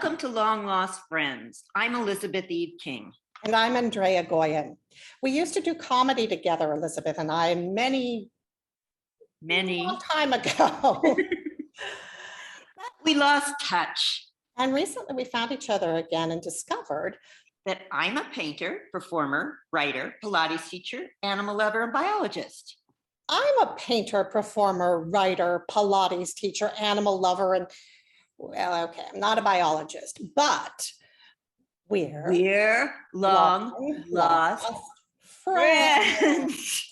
Welcome to Long Lost Friends. I'm Elizabeth Eve King. And I'm Andrea Goyan. We used to do comedy together, Elizabeth and I, many long time ago. We lost touch. And recently we found each other again and discovered that I'm a painter, performer, writer, Pilates teacher, animal lover, and biologist. I'm a painter, performer, writer, Pilates teacher, animal lover, and well, okay, I'm not a biologist, but we're long lost friends.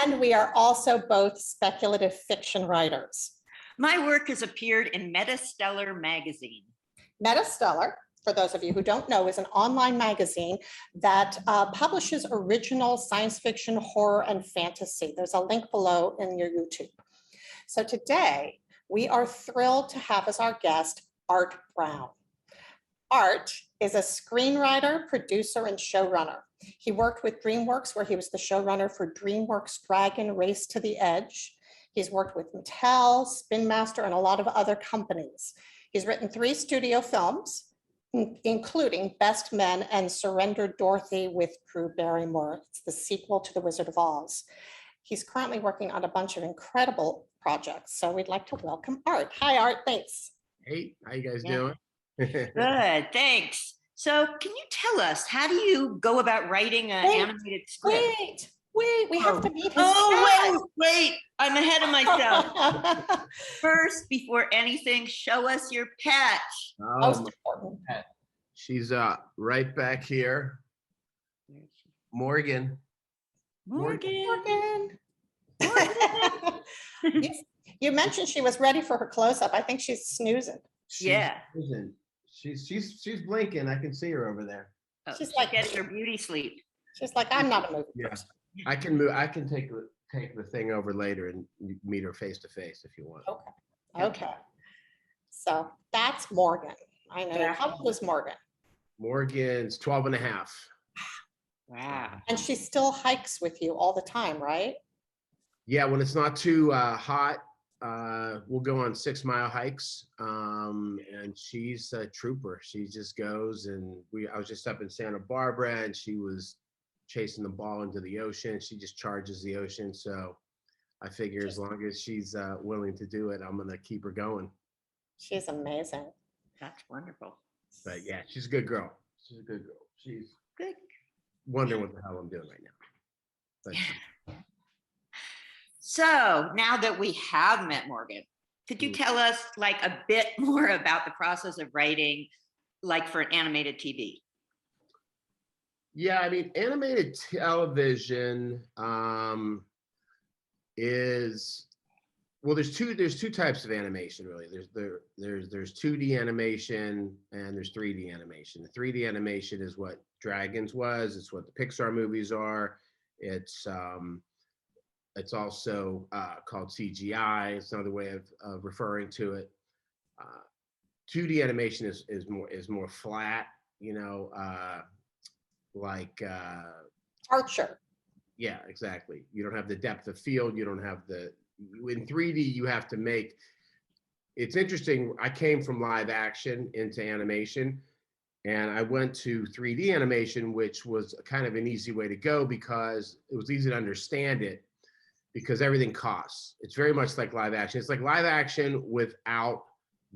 And we are also both speculative fiction writers. My work has appeared in Metastellar magazine. Metastellar, for those of you who don't know, is an online magazine that publishes original science fiction, horror, and fantasy. There's a link below in your YouTube. So today, we are thrilled to have as our guest, Art Brown. Art is a screenwriter, producer, and showrunner. He worked with DreamWorks, where he was the showrunner for DreamWorks Dragon Race to the Edge. He's worked with Mattel, Spin Master, and a lot of other companies. He's written 3 studio films, including Best Men and Surrender Dorothy with Drew Barrymore. It's the sequel to The Wizard of Oz. He's currently working on a bunch of incredible projects. So we'd like to welcome Art. Hi, Art, thanks. Hey, how you guys doing? Good, thanks. So can you tell us, how do you go about writing an animated script? Wait, we have to meet his wait, I'm ahead of myself. First, before anything, show us your pet. Most important. Pet. She's right back here. Morgan. You mentioned she was ready for her close-up. I think she's snoozing. She's blinking. I can see her over there. Oh, she's like getting her beauty sleep. She's like, I'm not a movie person. I can move. I can take the thing over later and meet her face to face if you want. Okay. So that's Morgan. I know. How old is Morgan? Morgan's 12 and a half. Wow. And she still hikes with you all the time, right? Yeah, when it's not too hot, we'll go on 6-mile hikes. And she's a trooper. She just goes, and I was just up in Santa Barbara, and she was chasing the ball into the ocean. She just charges the ocean. So I figure as long as she's willing to do it, I'm gonna keep her going. She's amazing. That's wonderful. But yeah, she's a good girl. She's a good girl. She's good. Wondering what the hell I'm doing right now. But so now that we have met Morgan, could you tell us like a bit more about the process of writing, like for animated TV? Yeah, I mean, animated television is, well, there's two types of animation really. There's 2D animation and there's 3D animation. The 3D animation is what Dragons was. It's what the Pixar movies are. It's also called CGI. It's another way of referring to it. 2D animation is more flat, you know, like Archer. Yeah, exactly. You don't have the depth of field. You don't have in 3D, you have to make, it's interesting. I came from live action into animation, and I went to 3D animation, which was kind of an easy way to go because it was easy to understand it because everything costs. It's very much like live action. It's like live action without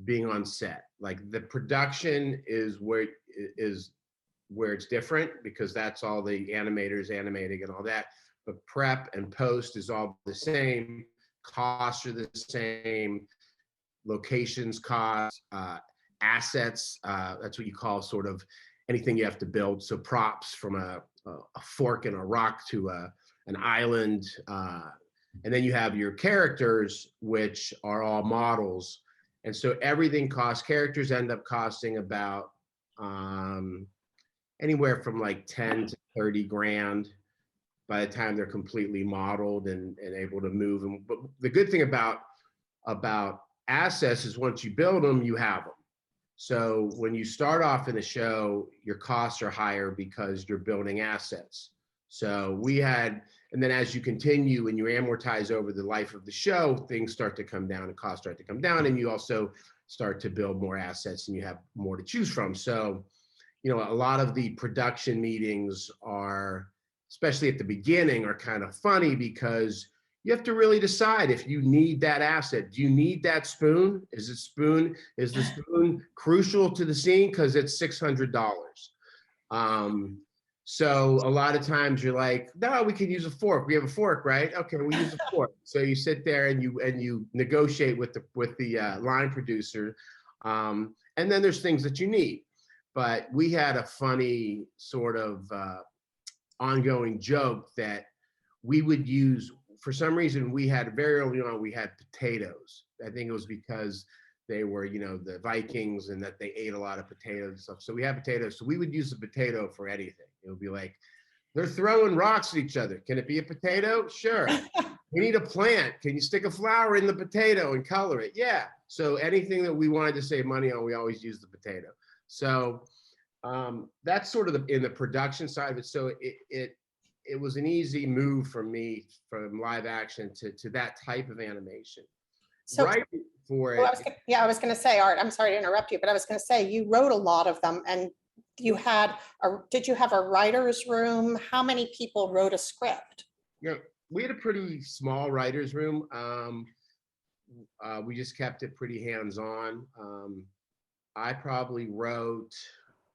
being on set. Like the production is where it's different because that's all the animators animating and all that. But prep and post is all the same. Costs are the same. Locations cost, assets. That's what you call sort of anything you have to build. So props from a fork and a rock to an island. And then you have your characters, which are all models. And so everything costs. Characters end up costing about anywhere from like 10 to 30 grand by the time they're completely modeled and able to move. But the good thing about assets is once you build them, you have them. So when you start off in the show, your costs are higher because you're building assets. So and then as you continue and you amortize over the life of the show, things start to come down and costs start to come down. And you also start to build more assets and you have more to choose from. So, you know, a lot of the production meetings are, especially at the beginning, are kind of funny because you have to really decide if you need that asset. Do you need that spoon? Is the spoon crucial to the scene? Because it's $600. So a lot of times you're like, no, we could use a fork. We have a fork, right? Okay, we use a fork. So you sit there and you negotiate with the line producer, and then there's things that you need. But we had a funny sort of ongoing joke that we would use. For some reason, we had very early on, we had potatoes. I think it was because they were, you know, the Vikings and that they ate a lot of potatoes and stuff. So we had potatoes. So we would use a potato for anything. It would be like, they're throwing rocks at each other. Can it be a potato? Sure. We need a plant. Can you stick a flower in the potato and color it? Yeah. So anything that we wanted to save money on, we always use the potato. So that's sort of in the production side of it. So it was an easy move for me from live action to that type of animation. So, right for it. I was going to say, Art, I'm sorry to interrupt you, but I was going to say, you wrote a lot of them, and did you have a writer's room? How many people wrote a script? Yeah, we had a pretty small writer's room. We just kept it pretty hands-on. I probably wrote,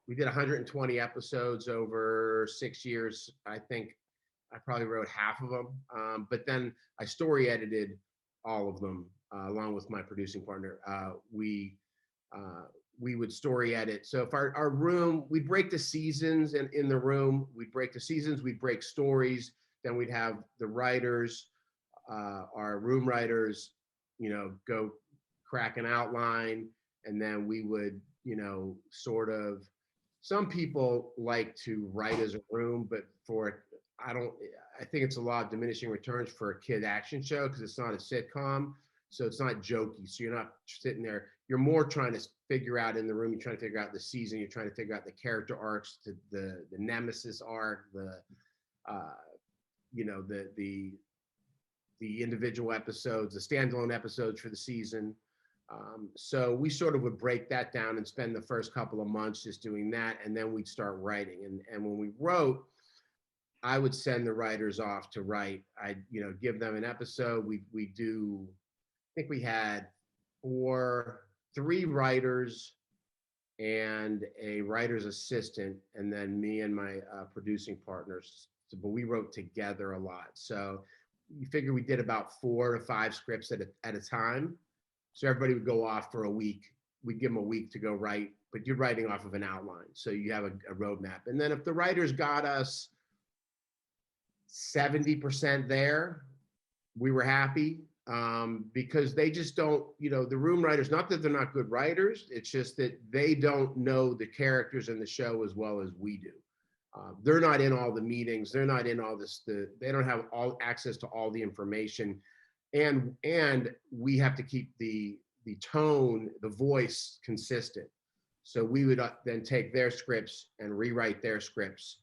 we did 120 episodes over 6 years. I think I probably wrote half of them, but then I story edited all of them along with my producing partner. We would story edit. So if our room, we'd break the seasons in the room, we'd break the seasons, we'd break stories, then we'd have the writers, our room writers, you know, go crack an outline, and then we would, you know, sort of, some people like to write as a room, but I think it's a lot of diminishing returns for a kid action show because it's not a sitcom. So it's not jokey. So you're not sitting there. You're more trying to figure out in the room. You're trying to figure out the season. You're trying to figure out the character arcs, the nemesis arc, you know, the individual episodes, the standalone episodes for the season. So we sort of would break that down and spend the first couple of months just doing that, and then we'd start writing. And when we wrote, I would send the writers off to write. I'd, you know, give them an episode. We do, I think we had 3 writers and a writer's assistant, and then me and my producing partners. So, but we wrote together a lot. So you figure we did about 4 to 5 scripts at a time. So everybody would go off for a week. We'd give them a week to go write, but you're writing off of an outline. So you have a roadmap. And then if the writers got us 70% there, we were happy, because they just don't, you know, the room writers, not that they're not good writers, it's just that they don't know the characters in the show as well as we do. They're not in all the meetings. They're not in all this, they don't have all access to all the information. And we have to keep the tone, the voice consistent. So we would then take their scripts and rewrite their scripts.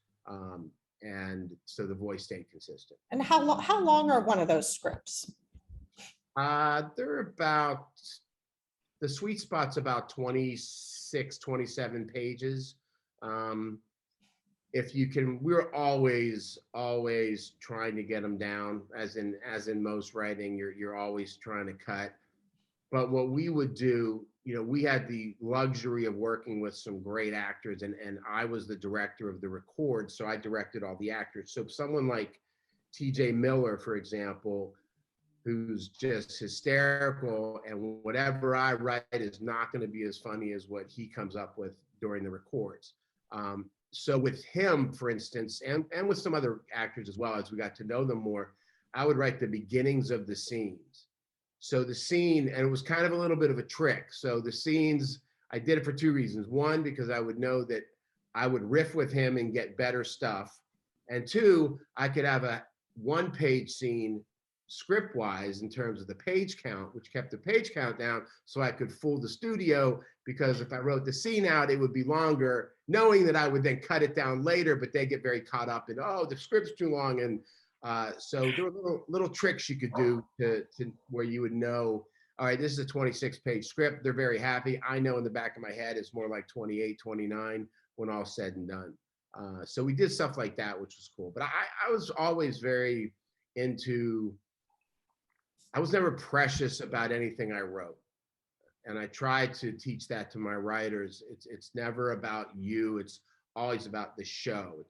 And so the voice stayed consistent. And how long are one of those scripts? They're about, the sweet spot's about 26, 27 pages. If you can, we're always trying to get them down, as in most writing, you're always trying to cut. But what we would do, you know, we had the luxury of working with some great actors, and I was the director of the record, so I directed all the actors. So someone like TJ Miller, for example, who's just hysterical, and whatever I write is not going to be as funny as what he comes up with during the records. So with him, for instance, and with some other actors as well, as we got to know them more, I would write the beginnings of the scenes. So the scene, and it was kind of a little bit of a trick. So the scenes, I did it for 2 reasons. 1, because I would know that I would riff with him and get better stuff. And 2, I could have a 1-page scene script-wise in terms of the page count, which kept the page count down, so I could fool the studio, because if I wrote the scene out, it would be longer, knowing that I would then cut it down later, but they get very caught up in, oh, the script's too long. And so there were little tricks you could do to where you would know, all right, this is a 26-page script. They're very happy. I know in the back of my head it's more like 28, 29 when all said and done. So we did stuff like that, which was cool. But I was always very into, I was never precious about anything I wrote. And I tried to teach that to my writers. It's never about you. It's always about the show.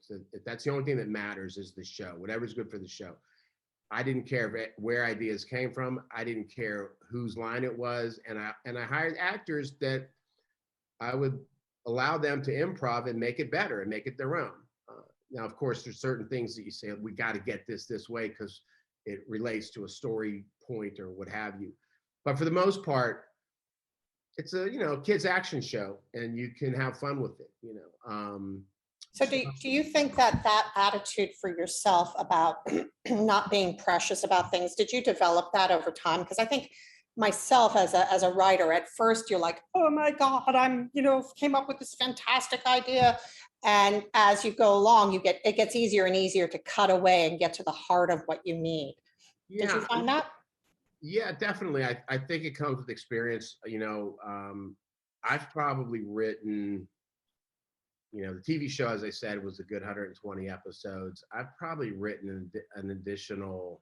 That's the only thing that matters is the show, whatever's good for the show. I didn't care where ideas came from. I didn't care whose line it was. And I hired actors that I would allow them to improv and make it better and make it their own. Now, of course, there's certain things that you say, we got to get this way because it relates to a story point or what have you. But for the most part, it's a, kids action show and you can have fun with it, So do you think that attitude for yourself about not being precious about things, did you develop that over time? Because I think myself as a writer, at first you're like, oh my God, came up with this fantastic idea. And as you go along, it gets easier and easier to cut away and get to the heart of what you need. Yeah. Did you find that? Yeah, definitely. I think it comes with experience. I've probably written, the TV show, as I said, was a good 120 episodes. I've probably written an additional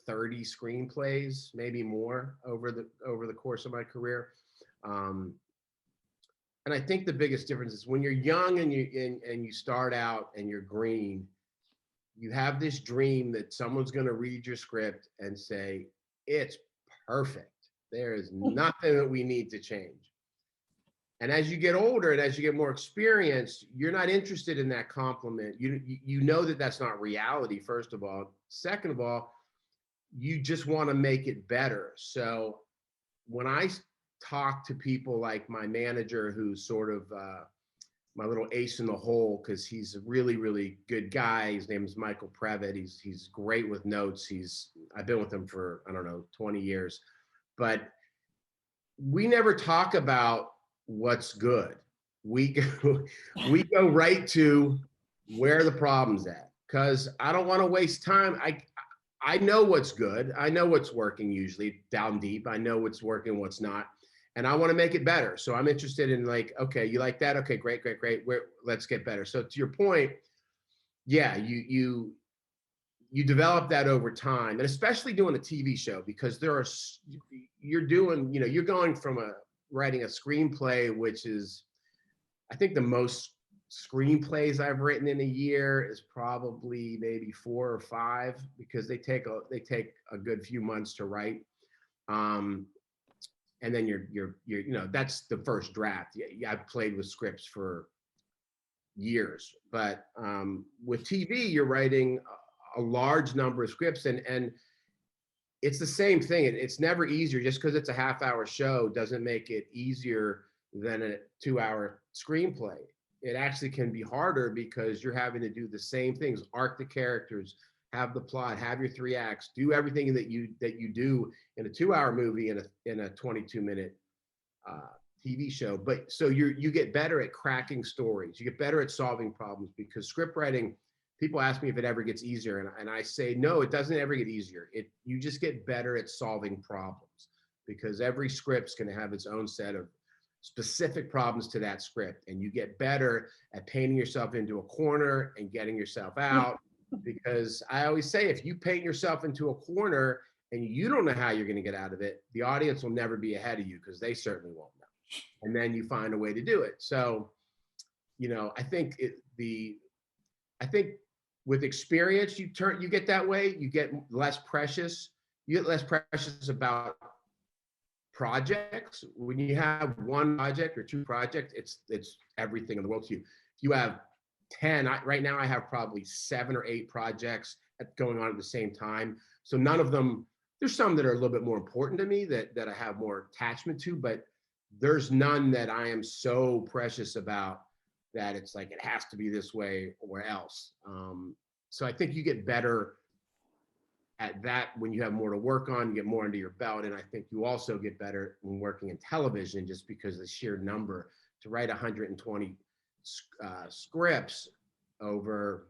30 screenplays, maybe more over the course of my career. And I think the biggest difference is when you're young and you start out and you're green, you have this dream that someone's going to read your script and say, it's perfect. There is nothing that we need to change. And as you get older and as you get more experience, you're not interested in that compliment. You know that that's not reality, first of all. Second of all, you just want to make it better. So when I talk to people like my manager, who's sort of my little ace in the hole, because he's a really, really good guy. His name is Michael Previtt. He's great with notes. I've been with him for, 20 years. But we never talk about what's good. We go right to where the problem's at, because I don't want to waste time. I know what's good. I know what's working usually down deep. I know what's working, what's not. And I want to make it better. So I'm interested in okay, you like that? Okay, great. Let's get better. So to your point, yeah, you develop that over time, and especially doing a TV show, because you're going from writing a screenplay, which is, I think the most screenplays I've written in a year is probably maybe 4 or 5, because they take a good few months to write. And then you're that's the first draft. Yeah, I've played with scripts for years, but with TV, you're writing a large number of scripts, and it's the same thing. It's never easier. Just because it's a half-hour show doesn't make it easier than a 2-hour screenplay. It actually can be harder because you're having to do the same things: arc the characters, have the plot, have your 3 acts, do everything that you do in a 2-hour movie in a 22-minute TV show. But so you get better at cracking stories. You get better at solving problems, because script writing, people ask me if it ever gets easier, and I say no, it doesn't ever get easier. You just get better at solving problems, because every script's going to have its own set of specific problems to that script, and you get better at painting yourself into a corner and getting yourself out. Because I always say, if you paint yourself into a corner and you don't know how you're going to get out of it, the audience will never be ahead of you, because they certainly won't know. And then you find a way to do it. So, I think with experience, you get that way. You get less precious. You get less precious about projects. When you have one project or 2 projects, it's everything in the world to you. If you have 10, right now I have probably 7 or 8 projects going on at the same time. So none of them, there's some that are a little bit more important to me that I have more attachment to, but there's none that I am so precious about that it's like, it has to be this way or else. So I think you get better at that when you have more to work on, you get more under your belt. And I think you also get better when working in television, just because of the sheer number. To write 120 scripts over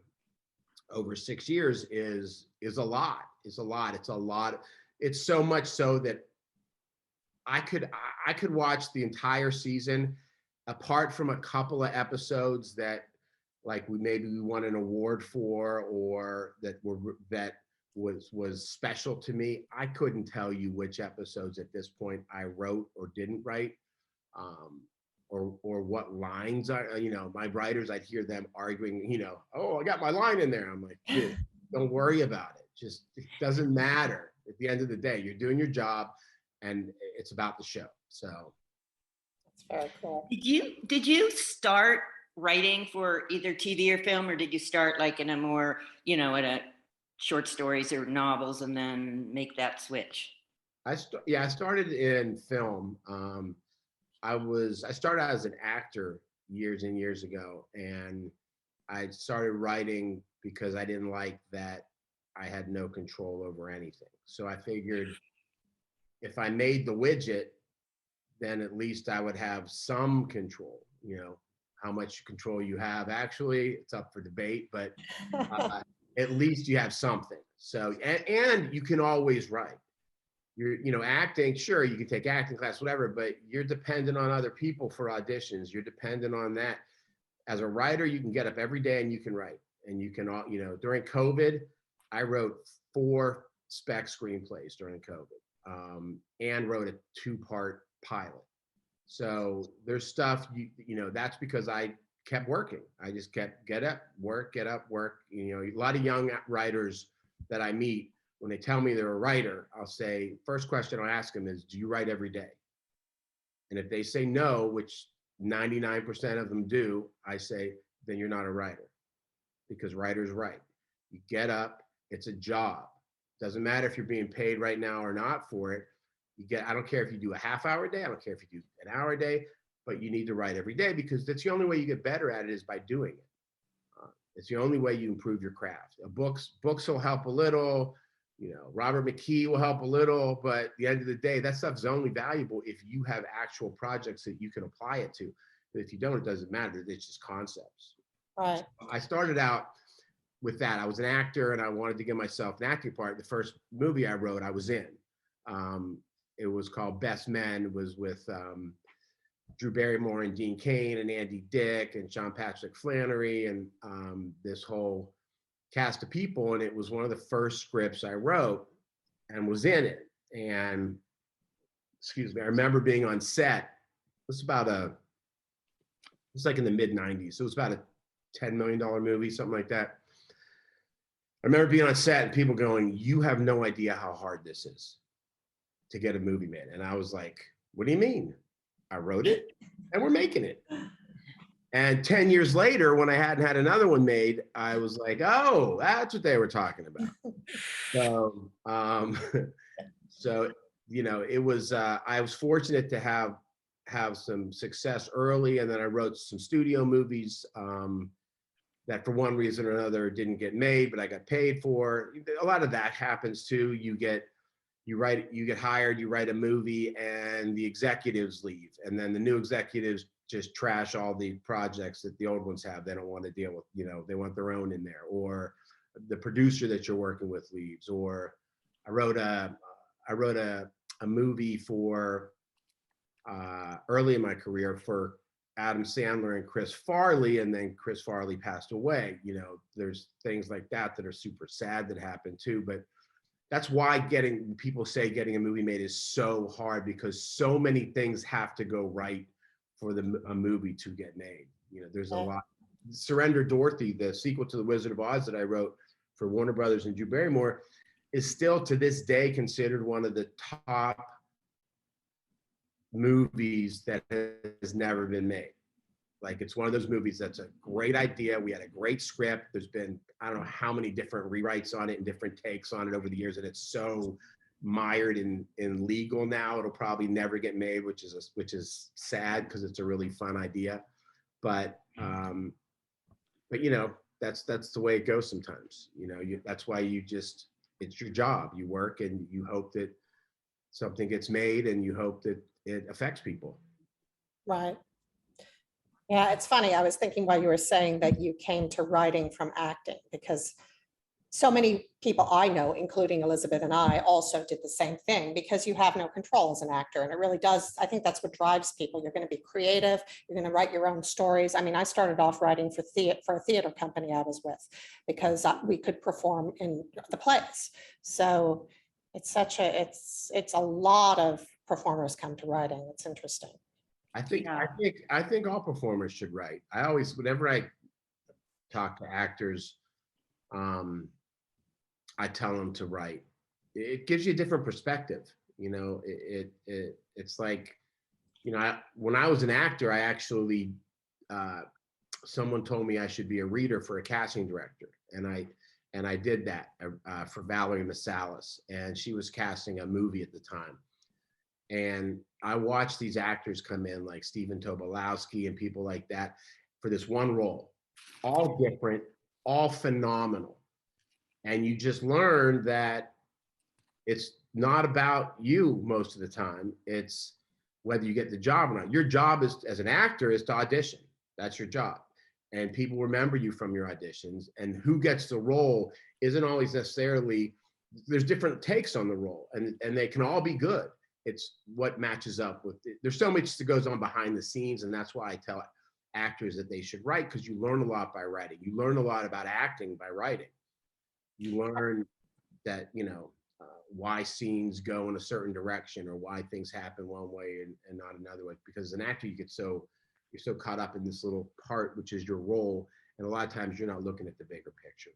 6 years is a lot. It's a lot. It's so much so that I could watch the entire season, apart from a couple of episodes that like we won an award for, or that was special to me. I couldn't tell you which episodes at this point I wrote or didn't write, or what lines my writers, I'd hear them arguing, oh, I got my line in there. I'm like, dude, don't worry about it. Just, it doesn't matter. At the end of the day, you're doing your job and it's about the show. So That's very cool. Did you start writing for either TV or film, or did you start like in a more, at a short stories or novels and then make that switch? I started in film. I started out as an actor years and years ago, and I started writing because I didn't like that I had no control over anything. So I figured if I made the widget, then at least I would have some control. How much control you have, actually, it's up for debate, but at least you have something. So, and you can always write. You're, acting, sure, you can take acting class, whatever, but you're dependent on other people for auditions. You're dependent on that. As a writer, you can get up every day and you can write. And you can, during COVID, I wrote 4 spec screenplays during COVID, and wrote a 2-part pilot. So there's stuff, that's because I kept working. I just kept get up, work. A lot of young writers that I meet, when they tell me they're a writer, I'll say, first question I'll ask them is, do you write every day? And if they say no, which 99% of them do, I say, then you're not a writer, because writers write. You get up, it's a job. Doesn't matter if you're being paid right now or not for it. I don't care if you do a half-hour a day, I don't care if you do an hour a day, but you need to write every day, because that's the only way you get better at it, is by doing it. It's the only way you improve your craft. Books will help a little, Robert McKee will help a little, but at the end of the day, that stuff's only valuable if you have actual projects that you can apply it to. But if you don't, it doesn't matter. It's just concepts. Right. So I started out with that. I was an actor and I wanted to give myself an acting part. The first movie I wrote, I was in. It was called Best Men. It was with Drew Barrymore and Dean Cain and Andy Dick and Sean Patrick Flannery and this whole cast of people. And it was one of the first scripts I wrote and was in it. And excuse me, I remember being on set. It was like in the mid-90s. So it was about a $10 million movie, something like that. I remember being on set and people going, you have no idea how hard this is to get a movie made. And I was like, what do you mean? I wrote it and we're making it. And 10 years later, when I hadn't had another one made, I was like, oh, that's what they were talking about. So, it was, I was fortunate to have some success early. And then I wrote some studio movies that for one reason or another didn't get made, but I got paid for. A lot of that happens too. You get hired, you write a movie and the executives leave. And then the new executives just trash all the projects that the old ones have. They don't want to deal with, they want their own in there, or the producer that you're working with leaves. Or I wrote a movie for early in my career for Adam Sandler and Chris Farley, and then Chris Farley passed away. There's things like that are super sad that happen too, but that's why people say getting a movie made is so hard, because so many things have to go right for a movie to get made. There's a lot. Surrender Dorothy, the sequel to The Wizard of Oz that I wrote for Warner Brothers and Drew Barrymore, is still to this day considered one of the top movies that has never been made. Like, it's one of those movies that's a great idea. We had a great script. There's been, I don't know how many different rewrites on it and different takes on it over the years, and it's so mired in legal now. It'll probably never get made, which is sad, because it's a really fun idea. But that's the way it goes sometimes. That's why it's your job. You work and you hope that something gets made, and you hope that it affects people. Right. Yeah, it's funny. I was thinking while you were saying that you came to writing from acting, because so many people I know, including Elizabeth and I, also did the same thing, because you have no control as an actor. And it really does, I think that's what drives people. You're going to be creative. You're going to write your own stories. I mean, I started off writing for a theater company I was with, because we could perform in the plays. So it's a lot of performers come to writing. It's interesting. I think Yeah. I think all performers should write. I always, whenever I talk to actors, I tell them to write. It gives you a different perspective. You know, it's like, you know, when I was an actor, I actually, someone told me I should be a reader for a casting director, and I did that for Valerie Masalis, and she was casting a movie at the time. And I watched these actors come in, like Stephen Tobolowsky and people like that, for this one role, all different, all phenomenal. And you just learn that it's not about you most of the time. It's whether you get the job or not. Your job is, as an actor, is to audition. That's your job. And people remember you from your auditions. And who gets the role isn't always necessarily, there's different takes on the role, and they can all be good. It's what matches up with it. There's so much that goes on behind the scenes, and that's why I tell actors that they should write, because you learn a lot by writing. You learn a lot about acting by writing. You learn that, you know, why scenes go in a certain direction, or why things happen one way and not another way. Because as an actor, you're so caught up in this little part, which is your role, and a lot of times you're not looking at the bigger picture.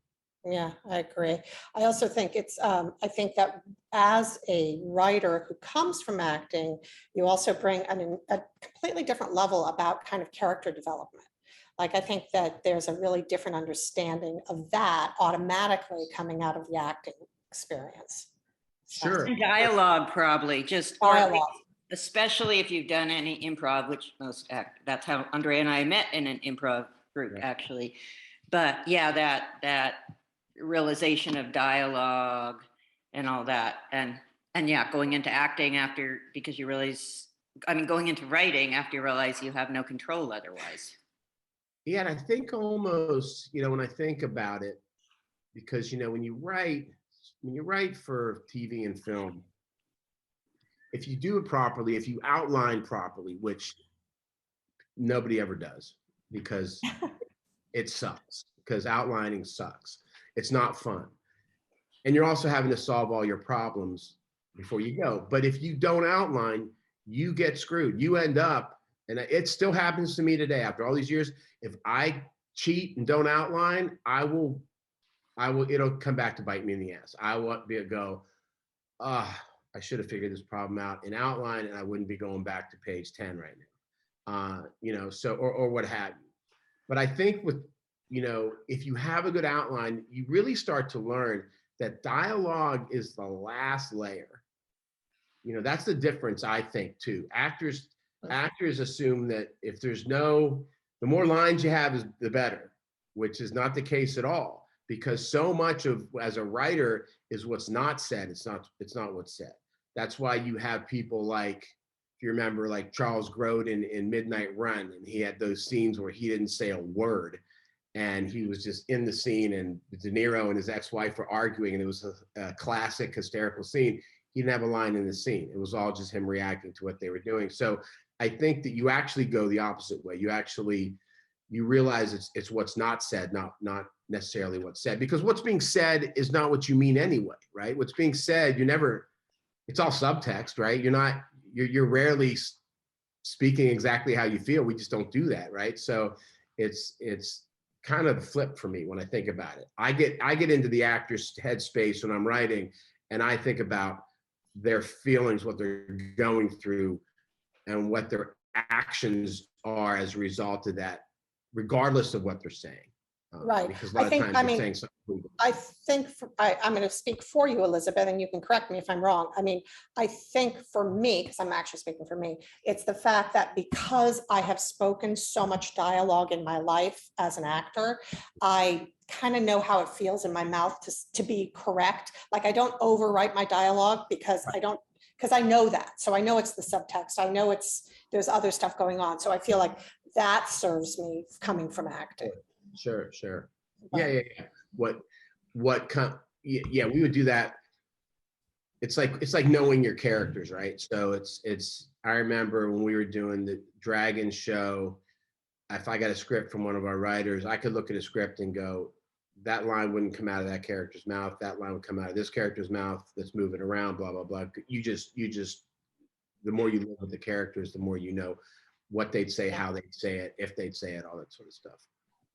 Yeah, I agree. I also think I think that as a writer who comes from acting, you also bring a completely different level about kind of character development. Like, I think that there's a really different understanding of that automatically coming out of the acting experience. Sure. And dialogue, probably, just, or Dialogue. especially if you've done any improv, which that's how Andrea and I met, in an improv group, Yeah. actually. But yeah, that realization of dialogue and all that, and yeah, going into acting after, because you realize, I mean, going into writing after you realize you have no control otherwise. Yeah, and I think almost, you know, when I think about it, because, you know, when you write for TV and film, if you do it properly, if you outline properly, which nobody ever does, because it sucks, because outlining sucks. It's not fun. And you're also having to solve all your problems before you go. But if you don't outline, you get screwed. You end up, and it still happens to me today after all these years, if I cheat and don't outline, it'll come back to bite me in the ass. I want to go, I should have figured this problem out in outline, and I wouldn't be going back to page 10 right now. You know, so, or what have you. But I think with, you know, if you have a good outline, you really start to learn that dialogue is the last layer. You know, that's the difference, I think, too. Actors assume that if there's the more lines you have, is the better, which is not the case at all, because so much of, as a writer, is what's not said. It's not what's said. That's why you have people like, if you remember, like Charles Grodin in Midnight Run, and he had those scenes where he didn't say a word, and he was just in the scene, and De Niro and his ex-wife were arguing, and it was a classic hysterical scene. He didn't have a line in the scene. It was all just him reacting to what they were doing. So I think that you actually go the opposite way. You realize it's what's not said, not necessarily what's said, because what's being said is not what you mean anyway, right? What's being said, it's all subtext, right? You're rarely speaking exactly how you feel. We just don't do that, right? So it's kind of flipped for me when I think about it. I get into the actor's headspace when I'm writing, and I think about their feelings, what they're going through, and what their actions are as a result of that, regardless of what they're saying. Right. Because a lot of times they're saying something. I think I'm going to speak for you, Elizabeth, and you can correct me if I'm wrong. I mean, I think for me, because I'm actually speaking for me, it's the fact that because I have spoken so much dialogue in my life as an actor, I kind of know how it feels in my mouth to be correct. Like, I don't overwrite my dialogue because I know that. So I know it's the subtext. I know there's other stuff going on. So I feel like that serves me coming from acting. Sure. Yeah. What yeah, we would do that. It's like knowing your characters, right? So I remember when we were doing the Dragon show, if I got a script from one of our writers, I could look at a script and go, that line wouldn't come out of that character's mouth. That line would come out of this character's mouth that's moving around, blah, blah, blah. You just, the more you live with the characters, the more you know what they'd say, how they'd say it, if they'd say it, all that sort of stuff.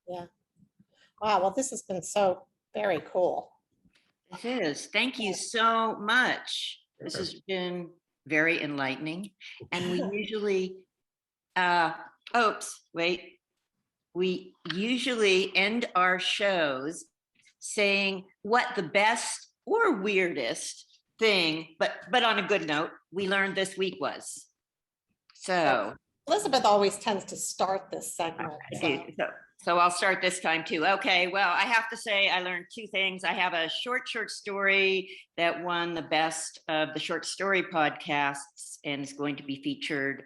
Yeah. Wow. Well, this has been so very cool. It is. Thank you so much. This has been very enlightening. And we usually, we usually end our shows saying what the best or weirdest thing, but on a good note, we learned this week was. So Elizabeth always tends to start this segment. So I'll start this time too. Okay, well, I have to say I learned two things. I have a short story that won the best of the short story podcasts and is going to be featured.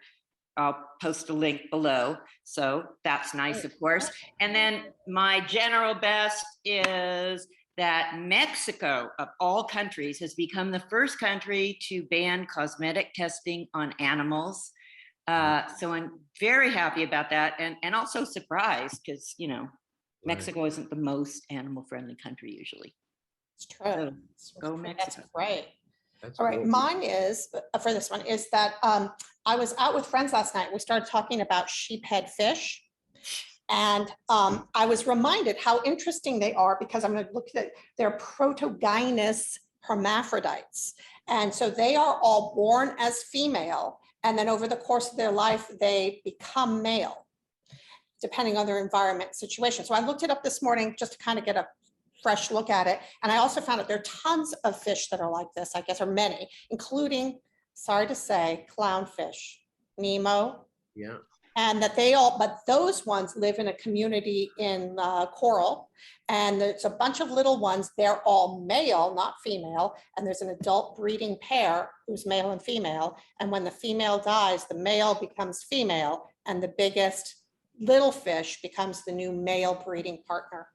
I'll post a link below. So that's nice, of course. And then my general best is that Mexico, of all countries, has become the first country to ban cosmetic testing on animals. So I'm very happy about that, and also surprised because, you know, Mexico isn't the most animal-friendly country usually. It's true. So go Mexico. That's great. That's All right, cool. mine is, for this one, is that I was out with friends last night. We started talking about sheephead fish. And I was reminded how interesting they are because I'm going to look at their protogynous hermaphrodites. And so they are all born as female. And then over the course of their life, they become male, depending on their environment situation. So I looked it up this morning just to kind of get a fresh look at it. And I also found that there are tons of fish that are like this, I guess, or many, including, sorry to say, clownfish, Nemo. Yeah. And that but those ones live in a community in coral. And there's a bunch of little ones. They're all male, not female. And there's an adult breeding pair who's male and female. And when the female dies, the male becomes female. And the biggest little fish becomes the new male breeding partner.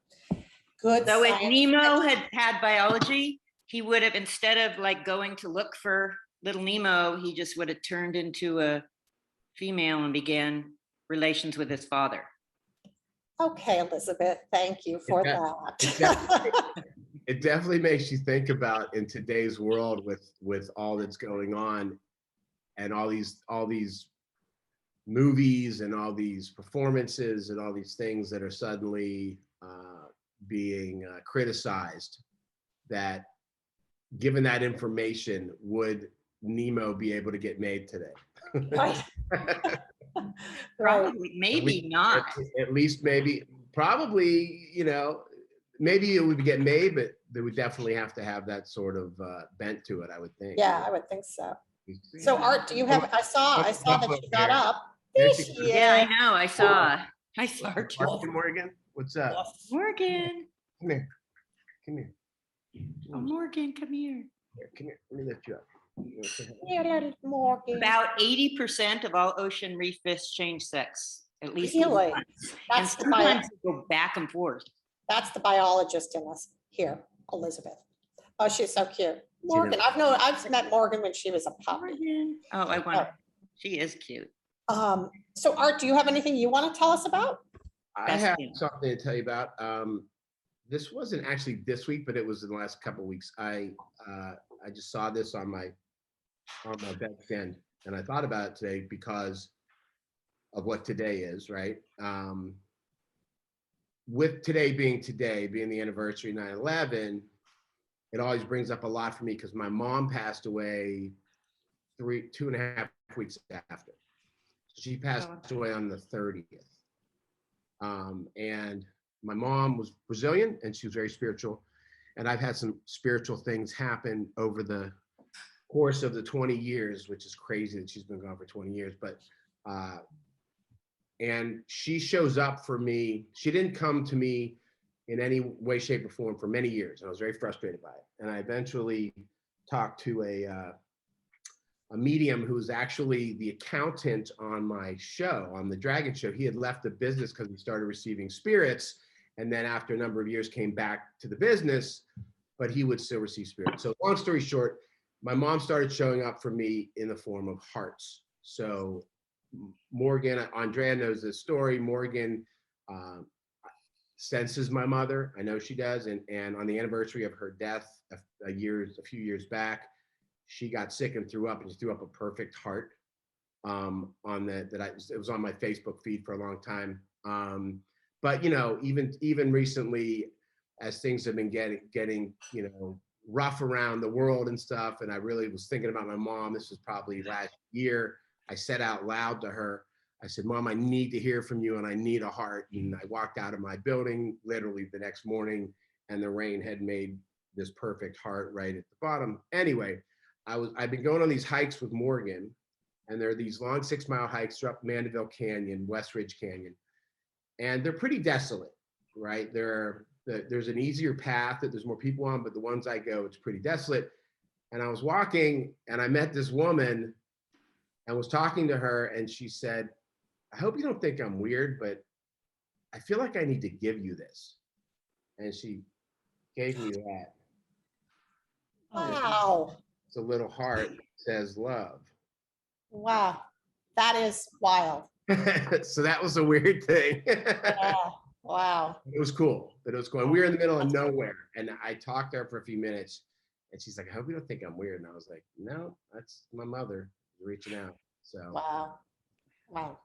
Good. So if science. Nemo had biology, he would have, instead of like going to look for little Nemo, he just would have turned into a female and began relations with his father. Okay, Elizabeth, thank you for that. It definitely makes you think about, in today's world with all that's going on and all these movies and all these performances and all these things that are suddenly being criticized, that given that information, would Nemo be able to get made today? Right. Probably, maybe not. At least maybe, probably, you know, maybe it would get made, but they would definitely have to have that sort of bent to it, I would think. Yeah, I would think so. So Art, do you have, I saw that you got up. There There she she is. is. Yeah, I know. I saw her too. Morgan, what's up? Morgan. Come here. Come here. Oh, Morgan, come here. Here, come here. Let me lift you up. You wanna say hello? Yeah, little Morgan. About 80% of all ocean reef fish change sex, at least Really? once. And That's the sometimes they go back and forth. That's the biologist in us here, Elizabeth. Oh, she's so cute. Morgan, I've met Morgan when she was a puppy. Morgan. Oh, I want. She is cute. So Art, do you have anything you want to tell us about? I Best have thing. something to tell you about. This wasn't actually this week, but it was in the last couple of weeks. I just saw this on my back end, and I thought about it today because of what today is, right? With today being the anniversary of 9/11, it always brings up a lot for me because my mom passed away 2.5 weeks after. She passed away on the 30th. And my mom was Brazilian and she was very spiritual. And I've had some spiritual things happen over the course of the 20 years, which is crazy that she's been gone for 20 years. But, and she shows up for me. She didn't come to me in any way, shape, or form for many years. And I was very frustrated by it. And I eventually talked to a medium who was actually the accountant on my show, on the Dragon show. He had left the business because he started receiving spirits, and then after a number of years came back to the business, but he would still receive spirits. So long story short, my mom started showing up for me in the form of hearts. So Morgan, Andrea knows this story. Morgan senses my mother. I know she does. And on the anniversary of her death a few years back, she got sick and threw up, and she threw up a perfect heart it was on my Facebook feed for a long time. But you know, even recently, as things have been getting you know, rough around the world and stuff, and I really was thinking about my mom. This was probably last year. I said out loud to her, I said, "Mom, I need to hear from you, and I need a heart." And I walked out of my building literally the next morning, and the rain had made this perfect heart right at the bottom. Anyway, I've been going on these hikes with Morgan, and there are these long 6-mile hikes up Mandeville Canyon, West Ridge Canyon, and they're pretty desolate, right? There's an easier path that there's more people on, but the ones I go, it's pretty desolate. And I was walking, and I met this woman, and was talking to her, and she said, "I hope you don't think I'm weird, but I feel like I need to give you this." And she gave me that. Wow. It's a little heart that says love. Wow. That is wild. So that was a weird thing. Yeah. Wow. It was cool. And we were in the middle of nowhere. And I talked to her for a few minutes, and she's like, "I hope you don't think I'm weird." And I was like, "No, that's my mother reaching out." So Wow. Wow.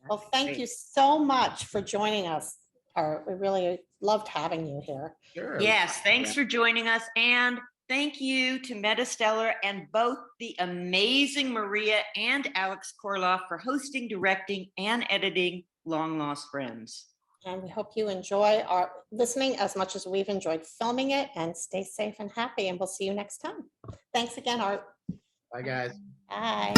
Well, That's thank great. you so much for joining us. We really loved having you here. sure. Yes, thanks for joining us. And thank you to Metastellar and both the amazing Maria and Alex Korolov for hosting, directing, and editing Long Lost Friends. And we hope you enjoy our listening as much as we've enjoyed filming it, and stay safe and happy. And we'll see you next time. Thanks again, Art. Bye, guys. Bye.